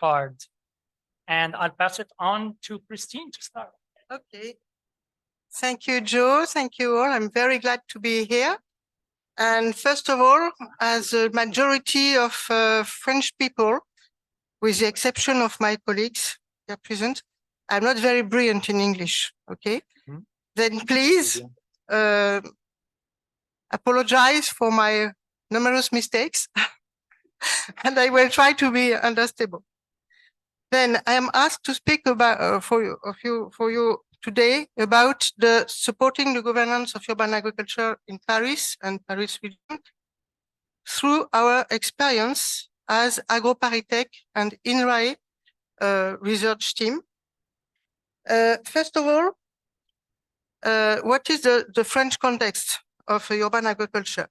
card. And I'll pass it on to Christine to start. Okay. Thank you, Joe. Thank you all. I'm very glad to be here. And first of all, as a majority of French people, with the exception of my colleagues here present, I'm not very brilliant in English, okay? Mm-hmm. Then please apologize for my numerous mistakes, and I will try to be understandable. Then I am asked to speak about for you today about the supporting the governance of urban agriculture in Paris and Paris region through our experience as AgroParisTech and INRAE research team. First of all, what is the French context of urban agriculture?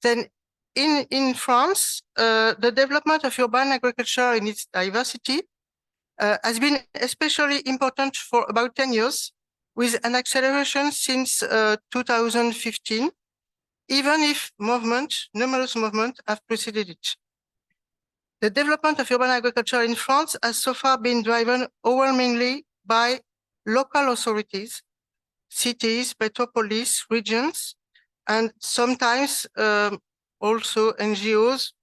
Then in France, the development of urban agriculture in its diversity has been especially important for about 10 years, with an acceleration since 2015, even if numerous movements have preceded it. The development of urban agriculture in France has so far been driven overwhelmingly by local authorities, cities, metropolis, regions, and sometimes also NGOs,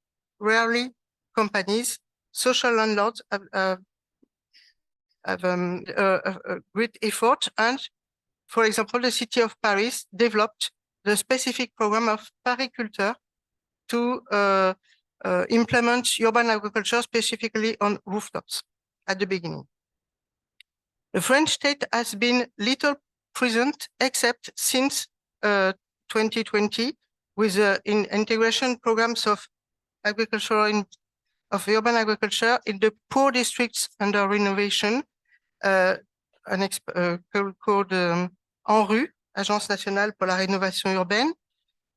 rarely companies. Social landlords have a great effort, and for example, the city of Paris developed the specific program of Pariculture to implement urban agriculture specifically on rooftops at the beginning. The French state has been little present except since 2020 with the integration programs of urban agriculture in the poor districts under renovation, called ANRU, Agence nationale pour la rénovation urbaine,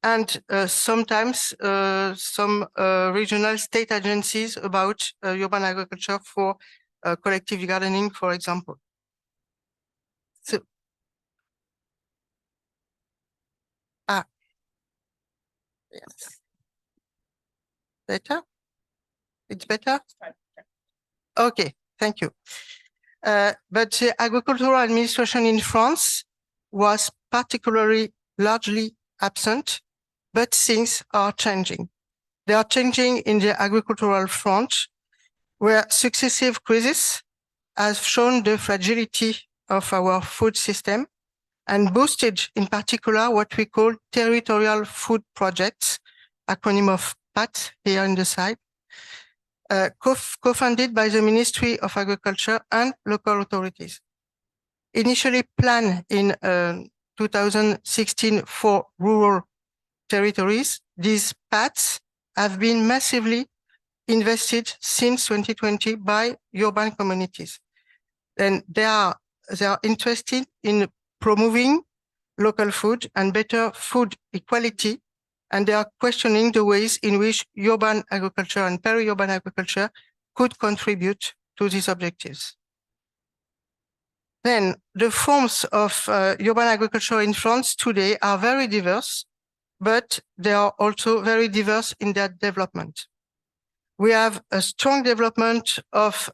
and sometimes some regional state agencies about urban agriculture for collective gardening, for example. So, yes. Better? It's better? Okay, thank you. But the agricultural administration in France was particularly largely absent, but things are changing. They are changing in the agricultural front, where successive crises have shown the fragility of our food system and boosted in particular what we call territorial food projects, acronym of PAT here on the side, co-funded by the Ministry of Agriculture and local authorities. Initially planned in 2016 for rural territories, these PATs have been massively invested since 2020 by urban communities. And they are interested in promoting local food and better food equality, and they are questioning the ways in which urban agriculture and peri-urban agriculture could contribute to these objectives. Then the forms of urban agriculture in France today are very diverse, but they are also very diverse in their development. We have a strong development of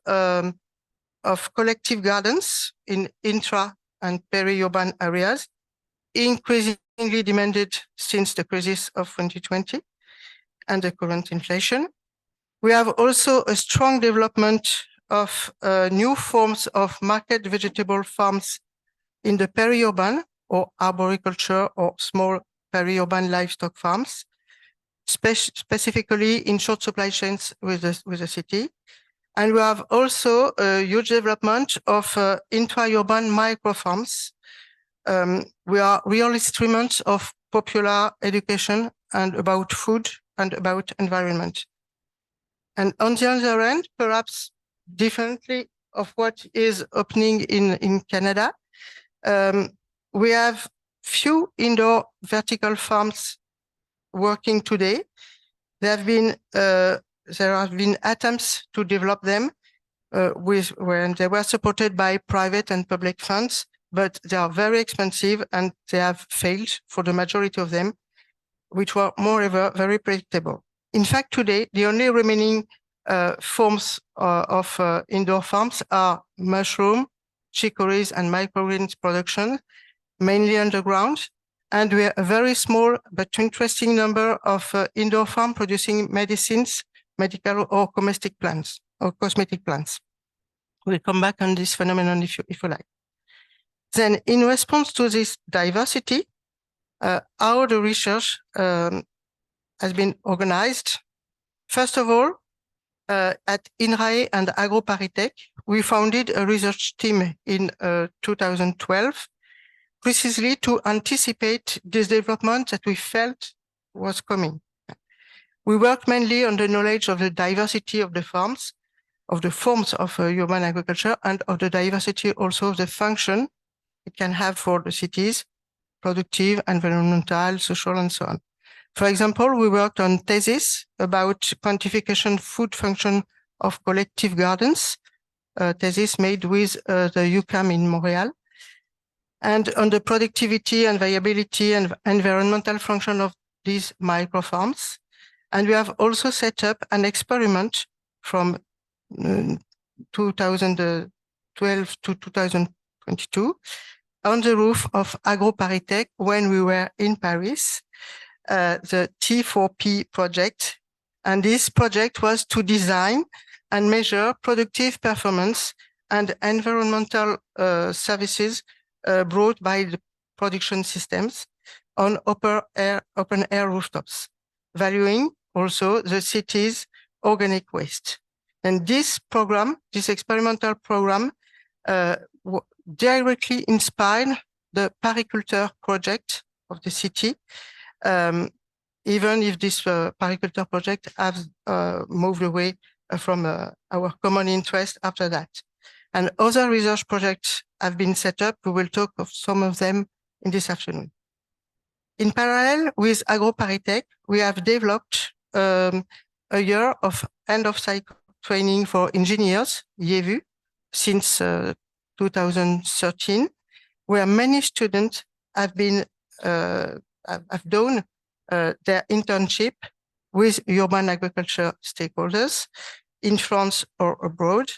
collective gardens in intra and peri-urban areas, increasingly demanded since the crisis of 2020 and the current inflation. We have also a strong development of new forms of market vegetable farms in the peri-urban or arboriculture or small peri-urban livestock farms, specifically in short supply chains with the city. And we have also a huge development of intra-urban micro farms. We are real instruments of popular education and about food and about environment. And on the other end, perhaps differently of what is happening in Canada, we have few indoor vertical farms working today. There have been attempts to develop them when they were supported by private and public funds, but they are very expensive and they have failed for the majority of them, which were moreover very predictable. In fact, today, the only remaining forms of indoor farms are mushroom, chicories, and microgreens production, mainly underground. And we are a very small but interesting number of indoor farm producing medicines, medical or cosmetic plants. We'll come back on this phenomenon if you like. Then in response to this diversity, how the research has been organized. First of all, at INRAE and AgroParisTech, we founded a research team in 2012, precisely to anticipate this development that we felt was coming. We worked mainly on the knowledge of the diversity of the farms, of the forms of urban agriculture, and of the diversity also of the function it can have for the cities, productive, environmental, social, and so on. For example, we worked on thesis about quantification food function of collective gardens, thesis made with the UQAM in Montreal, and on the productivity and viability and environmental function of these microfarms. And we have also set up an experiment from 2012 to 2022 on the roof of AgroParisTech when we were in Paris, the T4P project. And this project was to design and measure productive performance and environmental services brought by the production systems on open air rooftops, valuing also the city's organic waste. And this program, this experimental program, directly inspired the pariculture project of the city, even if this pariculture project has moved away from our common interest after that. And other research projects have been set up. We will talk of some of them in this afternoon. In parallel with AgroParisTech, we have developed a year of end-of-cycle training for engineers, YEVU, since 2013, where many students have been have done their internship with urban agriculture stakeholders in France or abroad,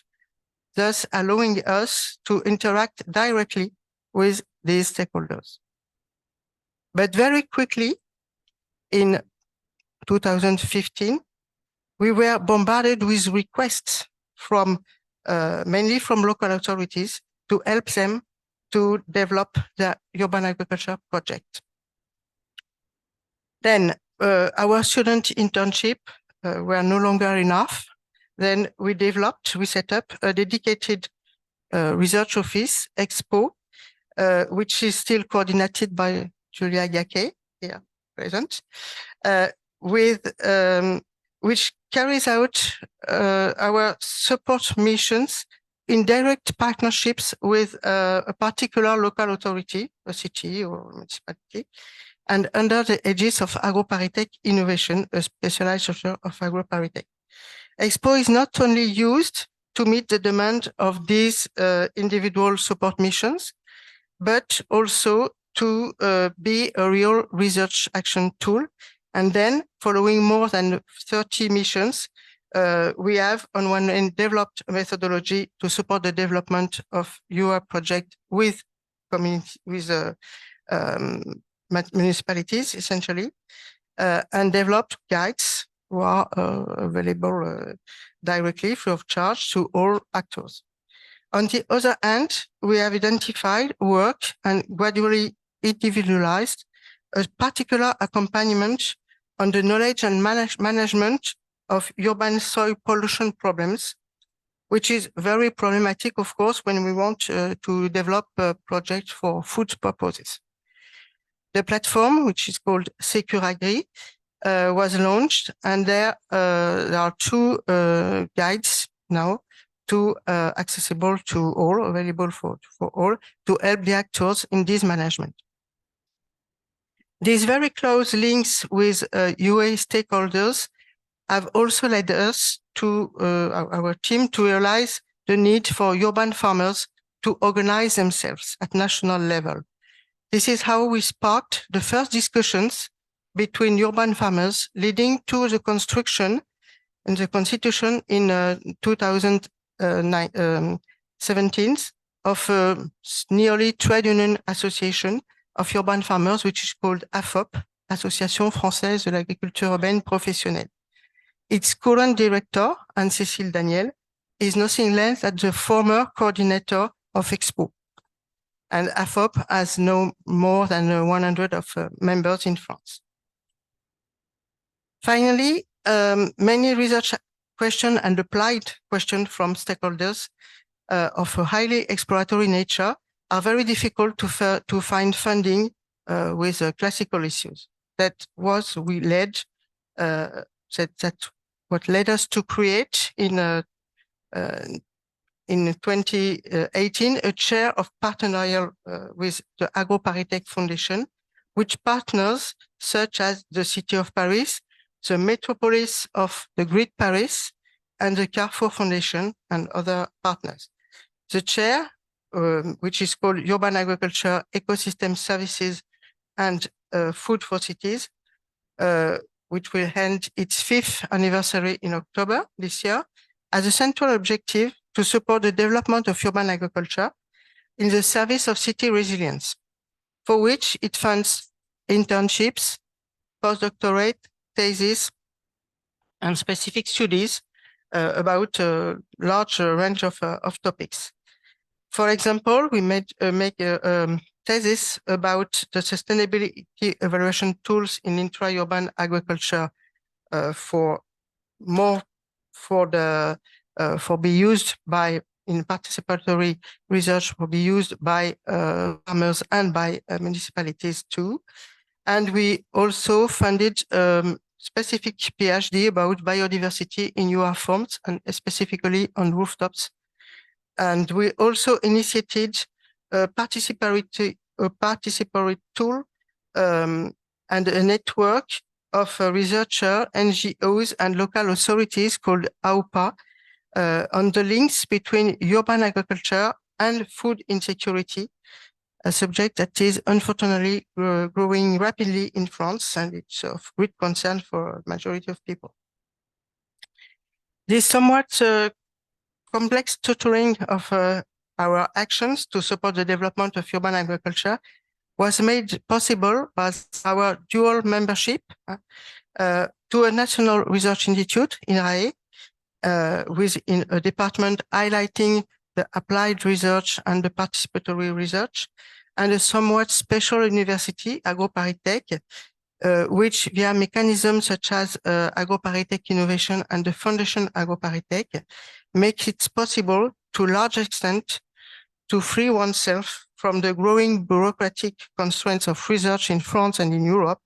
thus allowing us to interact directly with these stakeholders. But very quickly, in 2015, we were bombarded with requests from mainly from local authorities to help them to develop the urban agriculture project. Then our student internship were no longer enough. Then we set up a dedicated research office, Expo, which is still coordinated by Julia Gacquet, here present, which carries out our support missions in direct partnerships with a particular local authority, a city or municipality, and under the aegis of AgroParisTech Innovation, a specialized structure of AgroParisTech. Expo is not only used to meet the demand of these individual support missions, but also to be a real research action tool. And then, following more than 30 missions, we have on one end developed a methodology to support the development of your project with community, with municipalities, essentially, and developed guides who are available directly free of charge to all actors. On the other hand, we have identified, worked, and gradually individualized a particular accompaniment on the knowledge and management of urban soil pollution problems, which is very problematic, of course, when we want to develop a project for food purposes. The platform, which is called Secure Agri, was launched, and there are two guides now accessible to all, available for all, to help the actors in this management. These very close links with UA stakeholders have also led us to our team to realize the need for urban farmers to organize themselves at national level. This is how we sparked the first discussions between urban farmers, leading to the construction in the Constitution in 2017 of nearly trade union association of urban farmers, which is called AFOP, Association Française de l'Agriculture Urbaine Professionnelle. Its current director, Anne-Cécile Daniel, is nothing less than the former coordinator of Expo. And AFOP has no more than 100 of members in France. Finally, many research questions and applied questions from stakeholders of a highly exploratory nature are very difficult to find funding with classical issues. That was what led us to create in 2018 a chair of partenarial with the AgroParisTech Foundation, which partners such as the City of Paris, the Metropolis of the Great Paris, and the Carrefour Foundation and other partners. The chair, which is called Urban Agriculture, Ecosystem Services, and Food for Cities, which will end its 5th anniversary in October this year, has a central objective to support the development of urban agriculture in the service of city resilience, for which it funds internships, postdoctorate, theses, and specific studies about a large range of topics. For example, we make a thesis about the sustainability evaluation tools in intra-urban agriculture for be used by in participatory research will be used by farmers and by municipalities too. And we also funded specific PhD about biodiversity in UR forms and specifically on rooftops. And we also initiated a participatory tool and a network of researchers, NGOs, and local authorities called AUPA on the links between urban agriculture and food insecurity, a subject that is unfortunately growing rapidly in France, and it's of great concern for a majority of people. This somewhat complex tutoring of our actions to support the development of urban agriculture was made possible by our dual membership to a national research institute, INRAE, within a department highlighting the applied research and the participatory research, and a somewhat special university, AgroParisTech, which via mechanisms such as AgroParisTech Innovation and the Foundation AgroParisTech makes it possible to a large extent to free oneself from the growing bureaucratic constraints of research in France and in Europe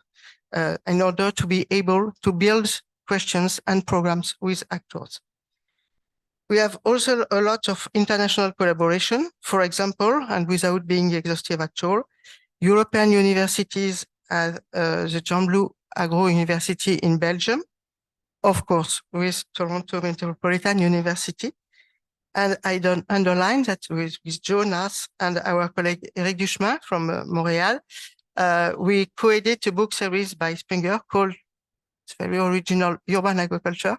in order to be able to build questions and programs with actors. We have also a lot of international collaboration, for example, and without being exhaustive at all, European universities as the Jean Blou Agro University in Belgium, of course, with Toronto Metropolitan University. And I don't underline that with Jonas and our colleague Eric Duchemin from Montreal, we co-edit a book series by Springer called, it's very original, Urban Agriculture.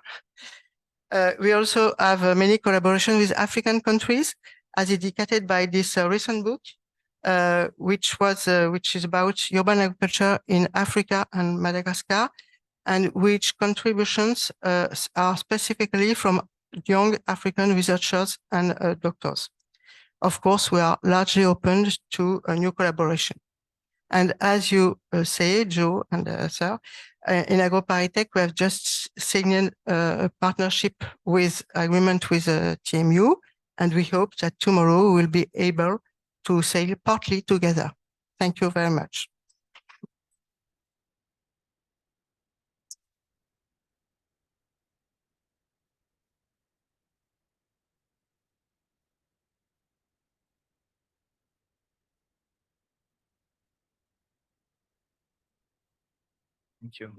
We also have many collaborations with African countries, as indicated by this recent book, which is about urban agriculture in Africa and Madagascar, and which contributions are specifically from young African researchers and doctors. Of course, we are largely open to a new collaboration. And as you say, Joe and Sir, in AgroParisTech, we have just signed a partnership agreement with TMU, and we hope that tomorrow we'll be able to sail partly together. Thank you very much. Thank you.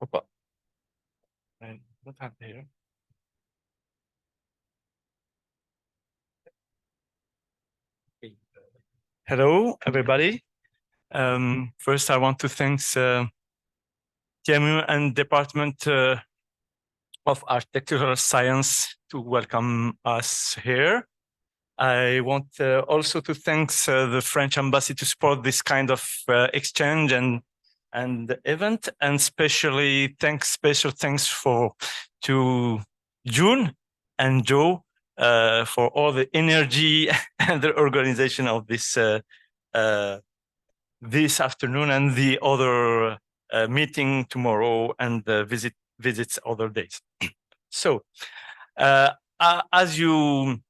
Opa. What happened here? Hello, everybody. First, I want to thank TMU and Department of Architectural Science to welcome us here. I want also to thank the French Embassy to support this kind of exchange and event, and special thanks to June and Joe for all the energy and the organization of this this afternoon and the other meeting tomorrow and visits other days. So, as you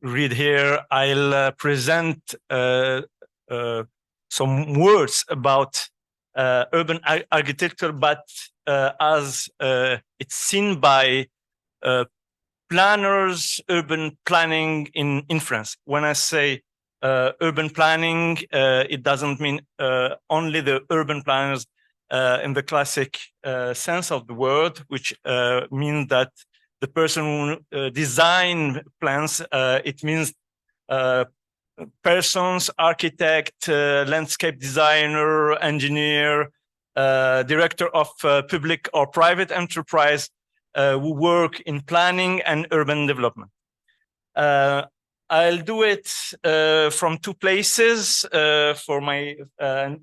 read here, I'll present some words about urban architecture, but as it's seen by planners, urban planning in France. When I say urban planning, it doesn't mean only the urban planners in the classic sense of the word, which means that the person who design plans, it means persons, architect, landscape designer, engineer, director of public or private enterprise who work in planning and urban development. I'll do it from two places. For my, I'm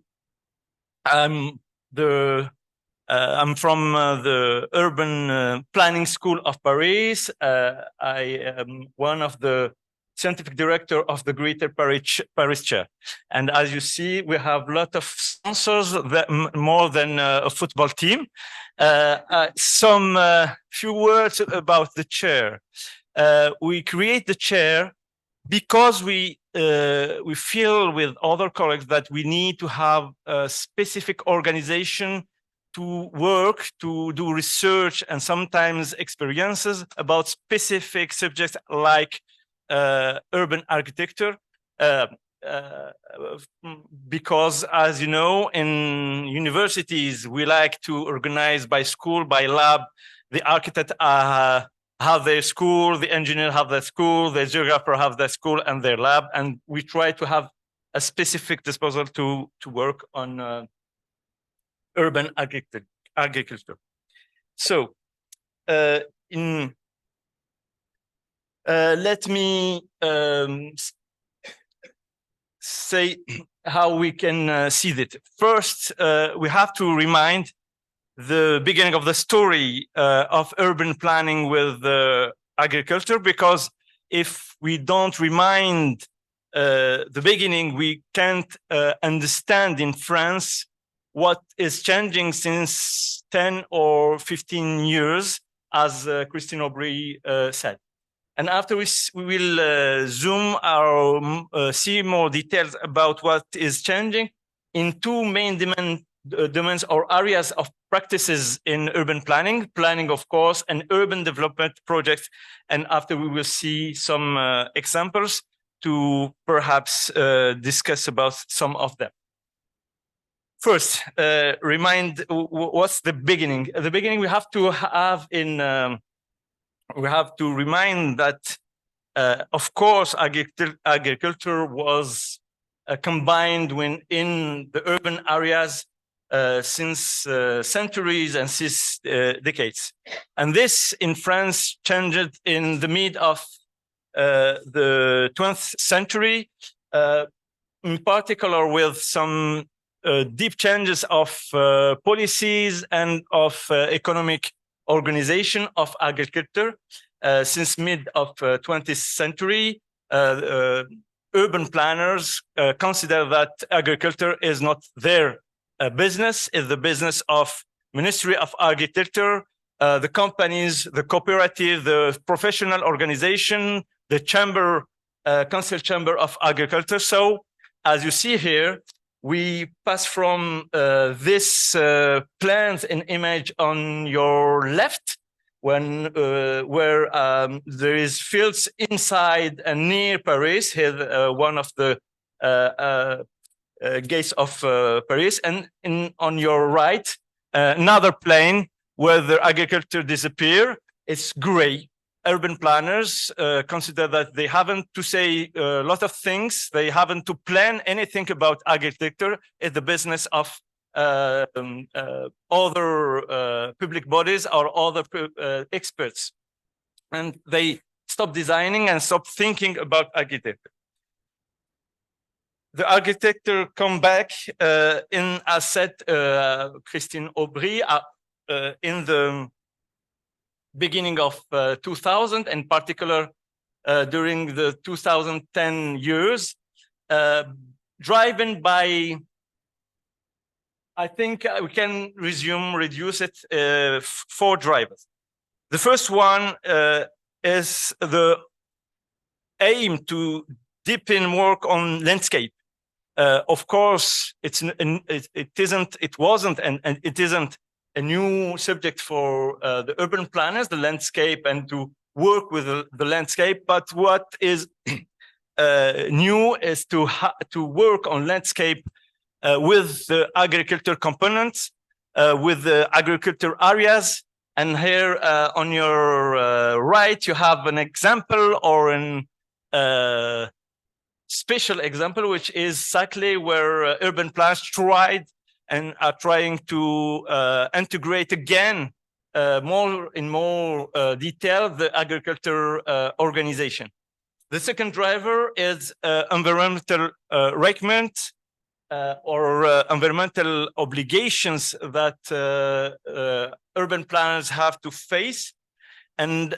from the Urban Planning School of Paris. I am one of the scientific director of the Greater AgroParisTech. And as you see, we have a lot of sponsors, more than a football team. Some few words about the chair. We create the chair because we feel with other colleagues that we need to have a specific organization to work, to do research and sometimes experiences about specific subjects like urban architecture, because as you know, in universities, we like to organize by school, by lab. The architect have their school, the engineer have their school, the geographer have their school and their lab, and we try to have a specific disposal to work on urban agriculture. So, let me say how we can see that. First, we have to remind the beginning of the story of urban planning with agriculture, because if we don't remind the beginning, we can't understand in France what is changing since 10 or 15 years, as Christine Aubry said. And after we will zoom or see more details about what is changing in two main domains or areas of practices in urban planning, of course, and urban development projects. And after we will see some examples to perhaps discuss about some of them. First, remind what's the beginning. At the beginning, we have to have we have to remind that, of course, agriculture was combined in the urban areas since centuries and since decades. And this in France changed in the mid of the 20th century, in particular with some deep changes of policies and of economic organization of agriculture. Since mid of 20th century, urban planners consider that agriculture is not their business, is the business of Ministry of Agriculture, the companies, the cooperative, the professional organization, the chamber, council chamber of agriculture. So as you see here, we pass from this plans and image on your left, when where there is fields inside and near Paris, here one of the gates of Paris, and on your right another plane where the agriculture disappear. It's gray, urban planners consider that they haven't to say a lot of things. They haven't to plan anything about agriculture. It's the business of other public bodies or other experts. And they stop designing and stop thinking about architecture. The architecture come back in, as said, Christine Aubry, in the beginning of 2000, in particular during the 2010 years, driven by, I think we can reduce it 4 drivers. The first one is the aim to deepen work on landscape. Of course, it wasn't, and it isn't a new subject for the urban planners, the landscape, and to work with the landscape. But what is new is to work on landscape with the agriculture components, with the agriculture areas. And here on your right, you have an example or an special example, which is exactly where urban planners tried and are trying to integrate again more detail the agriculture organization. The second driver is environmental requirement or environmental obligations that urban planners have to face, and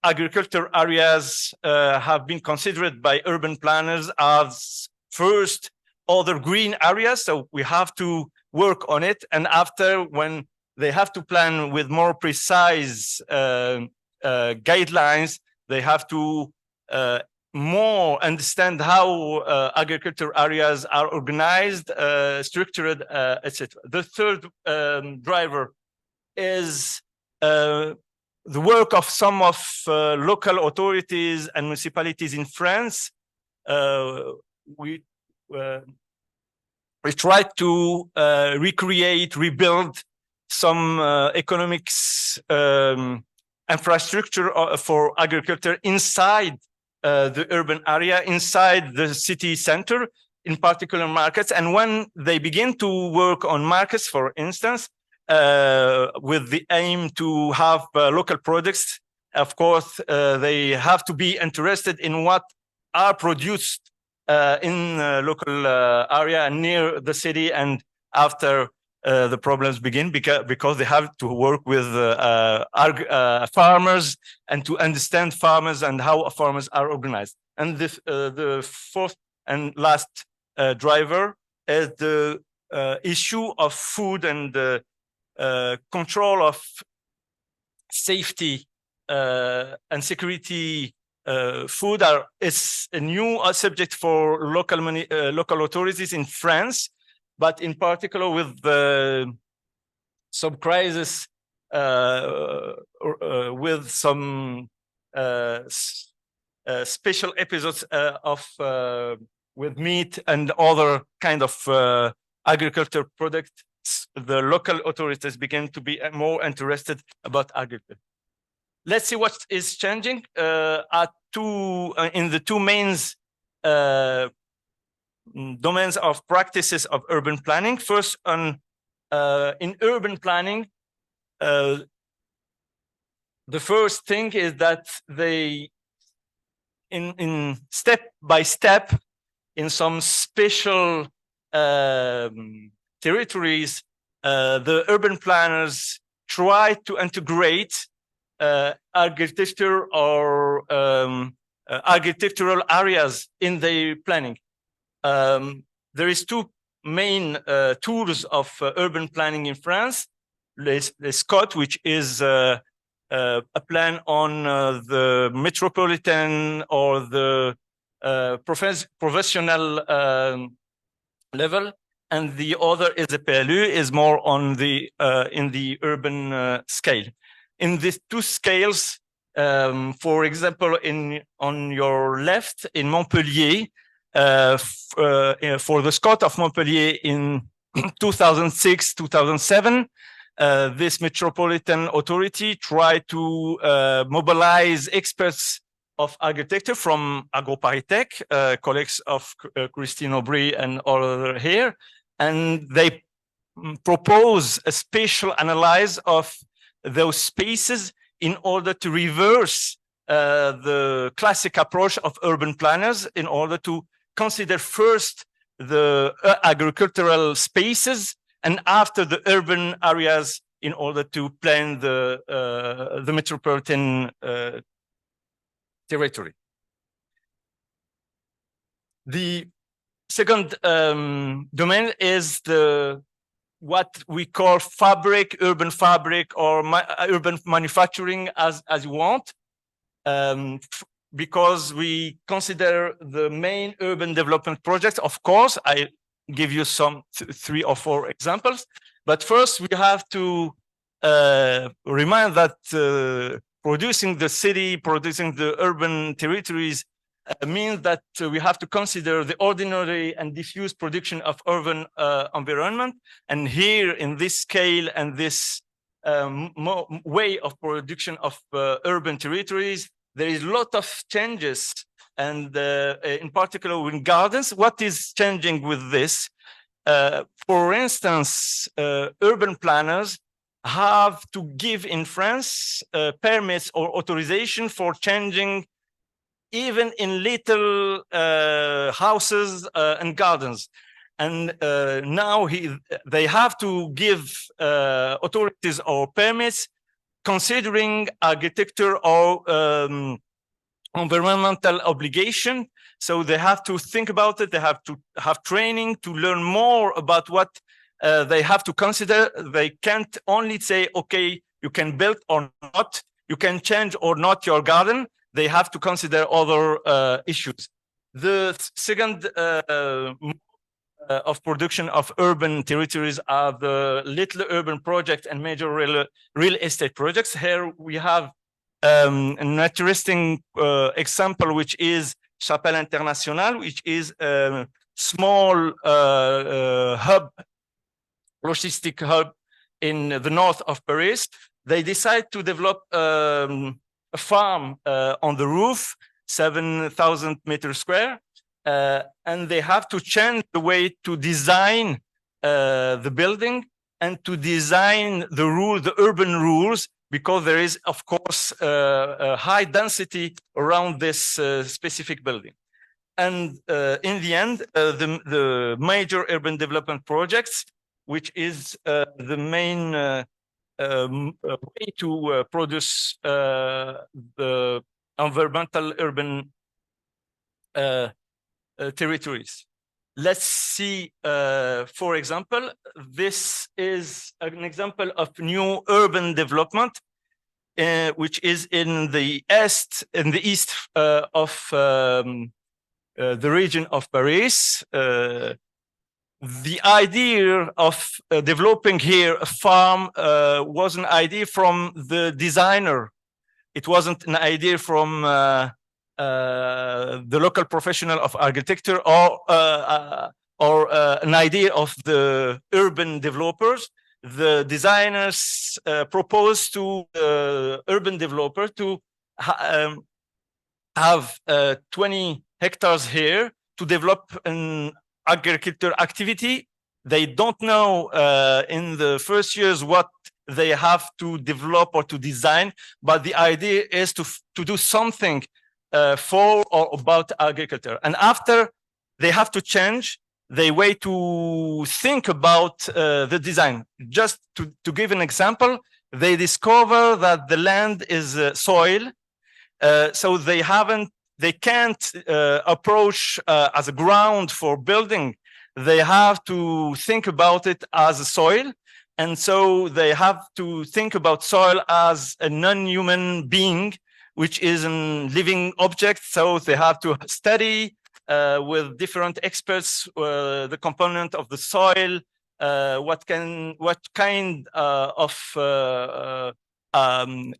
agriculture areas have been considered by urban planners as first other green areas, so we have to work on it. And after, when they have to plan with more precise guidelines, they have to more understand how agriculture areas are organized, structured, etc. The third driver is the work of some of local authorities and municipalities in France. We tried to rebuild some economics infrastructure for agriculture inside the urban area, inside the city center, in particular markets. And when they begin to work on markets, for instance, with the aim to have local products, of course, they have to be interested in what are produced in local area near the city. And after the problems begin, because they have to work with farmers and to understand farmers and how farmers are organized. And this, the fourth and last driver is the issue of food and the control of safety and security. Food is a new subject for local authorities in France, but in particular with some crisis, with some special episodes of with meat and other kind of agriculture products, the local authorities begin to be more interested about agriculture. Let's see what is changing in the two main domains of practices of urban planning. First, in urban planning, the first thing is that they, in step by step, in some special territories, the urban planners try to integrate architecture or architectural areas in the planning. There is two main tools of urban planning in France. The SCOT, which is a plan on the metropolitan or the professional level, and the other is the PLU, is more on the in the urban scale. In these two scales, for example, on your left in Montpellier, for the SCOT of Montpellier in 2006-2007, this metropolitan authority tried to mobilize experts of architecture from AgroParisTech, colleagues of Christine Aubry and all other here, and they propose a spatial analysis of those spaces in order to reverse the classic approach of urban planners in order to consider first the agricultural spaces and after the urban areas in order to plan the metropolitan territory. The second domain is what we call urban fabric, or urban manufacturing, as you want, because we consider the main urban development projects. Of course, I give you some 3 or 4 examples, but first we have to remind that producing the city, producing the urban territories means that we have to consider the ordinary and diffuse production of urban environment. And here in this scale and this way of production of urban territories, there is a lot of changes. And in particular in gardens, what is changing with this? For instance, urban planners have to give in France permits or authorization for changing even in little houses and gardens. And now they have to give authorities or permits considering architecture or environmental obligation. So they have to think about it. They have to have training to learn more about what they have to consider. They can't only say, okay, you can build or not, you can change or not your garden. They have to consider other issues. The second of production of urban territories are the little urban projects and major real estate projects. Here we have an interesting example, which is Chapelle Internationale, which is a small logistic hub in the north of Paris. They decide to develop a farm on the roof, 7,000 meters square, and they have to change the way to design the building and to design the urban rules, because there is, of course, a high density around this specific building. And in the end, the major urban development projects, which is the main way to produce the environmental urban territories. Let's see, for example, this is an example of new urban development, which is in the east of the region of Paris. The idea of developing here a farm was an idea from the designer. It wasn't an idea from the local professional of architecture or an idea of the urban developers. The designers proposed to the urban developer to have 20 hectares here to develop an agriculture activity. They don't know in the first years what they have to develop or to design, but the idea is to do something for or about agriculture. And after they have to change the way to think about the design. Just to give an example, they discover that the land is soil, so they can't approach as a ground for building. They have to think about it as a soil. And so they have to think about soil as a non-human being, which is a living object. So they have to study with different experts the component of the soil, what kind of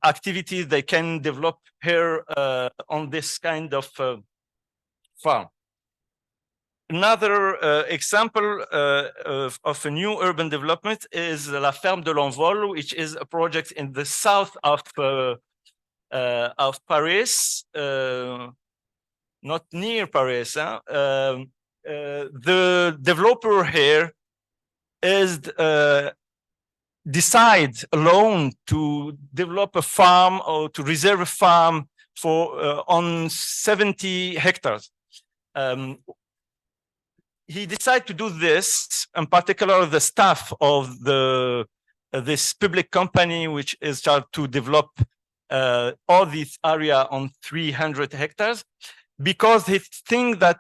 activities they can develop here on this kind of farm. Another example of a new urban development is La Ferme de l'Envol, which is a project in the south of Paris, not near Paris. The developer here is decide alone to develop a farm or to reserve a farm for on 70 hectares. He decided to do this, in particular the staff of this public company, which is trying to develop all this area on 300 hectares, because he thinks that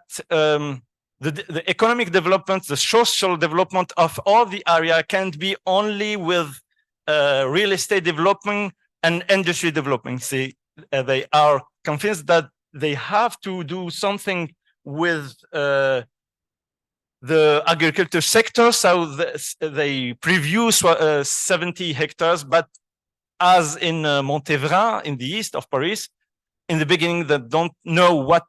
the economic development, the social development of all the area can't be only with real estate development and industry development. See, they are convinced that they have to do something with the agriculture sector, so they preview 70 hectares, but as in Montévrain, in the east of Paris, in the beginning, they don't know what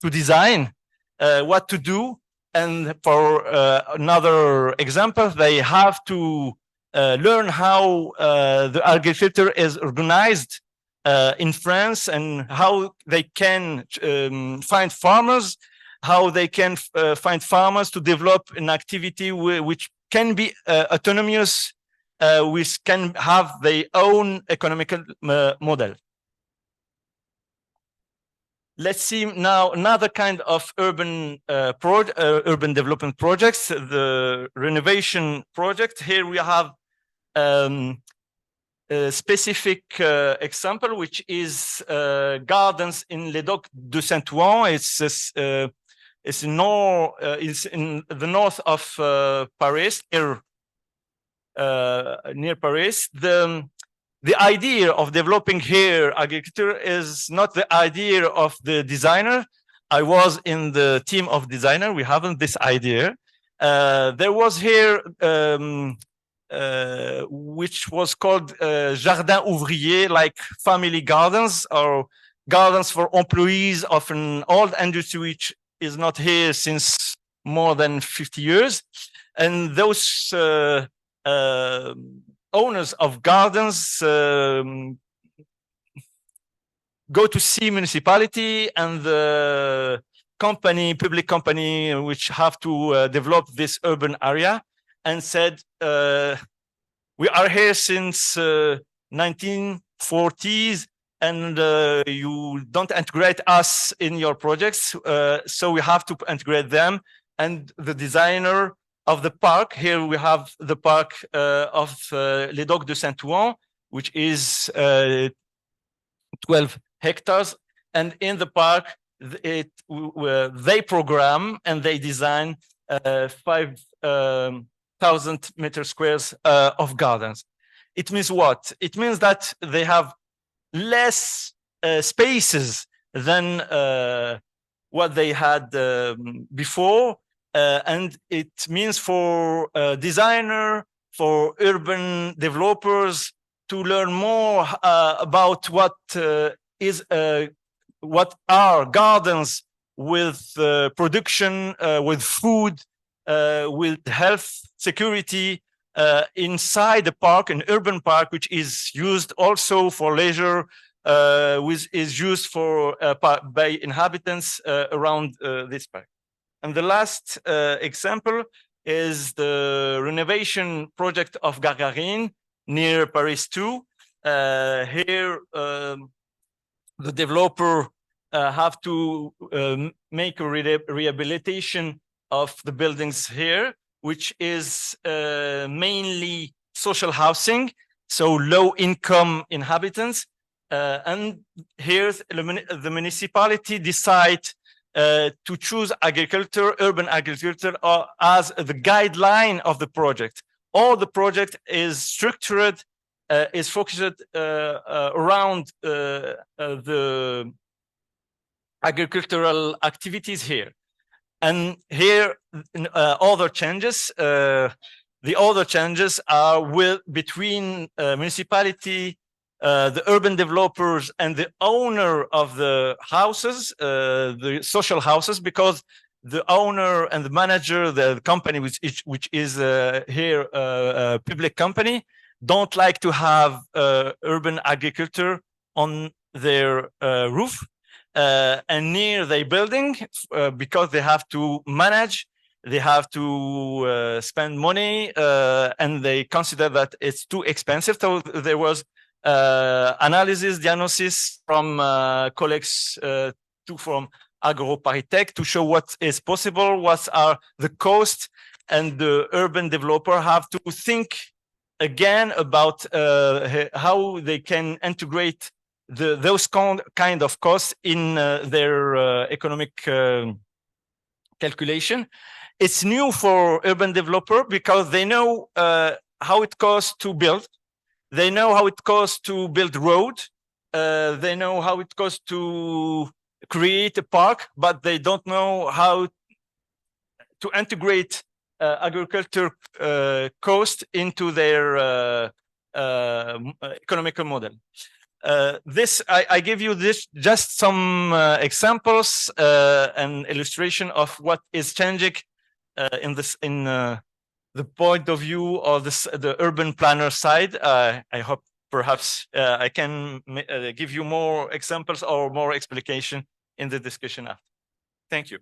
to design, what to do. And for another example, they have to learn how the agriculture is organized in France and how they can find farmers, how they can find farmers to develop an activity which can be autonomous, which can have their own economical model. Let's see now another kind of urban development projects, the renovation project. Here we have a specific example, which is gardens in Les Docks de Saint-Ouen. It's in the north of Paris, near Paris. The idea of developing here agriculture is not the idea of the designer. I was in the team of designer. We haven't this idea. There was here, which was called Jardin Ouvrier, like family gardens or gardens for employees of an old industry which is not here since more than 50 years. And those owners of gardens go to see municipality and the company, public company, which have to develop this urban area, and said, we are here since 1940s, and you don't integrate us in your projects, so we have to integrate them. And the designer of the park, here we have the park of Les Docks de Saint-Ouen, which is 12 hectares. And in the park, they program and they design 5,000 meter squares of gardens. It means what? It means that they have less spaces than what they had before. And it means for designer, for urban developers to learn more about what are gardens with production, with food, with health security inside the park, an urban park, which is used also for leisure, which is used for by inhabitants around this park. And the last example is the renovation project of Gargarine near Paris 2. Here, the developer have to make a rehabilitation of the buildings here, which is mainly social housing, so low-income inhabitants. And here, the municipality decide to choose agriculture, urban agriculture, as the guideline of the project. All the project is structured, is focused around the agricultural activities here. And here, other changes. The other changes are between municipality, the urban developers, and the owner of the houses, the social houses, because the owner and the manager, the company which is here a public company, don't like to have urban agriculture on their roof and near their building because they have to manage, they have to spend money, and they consider that it's too expensive. So there was analysis, diagnosis from colleagues from AgroParisTech to show what is possible, what are the costs, and the urban developer have to think again about how they can integrate those kind of costs in their economic calculation. It's new for urban developer because they know how it costs to build. They know how it costs to build road. They know how it costs to create a park, but they don't know how to integrate agriculture cost into their economical model. I give you this just some examples and illustration of what is changing in the point of view of the urban planner side. I hope perhaps I can give you more examples or more explanation in the discussion after. Thank you.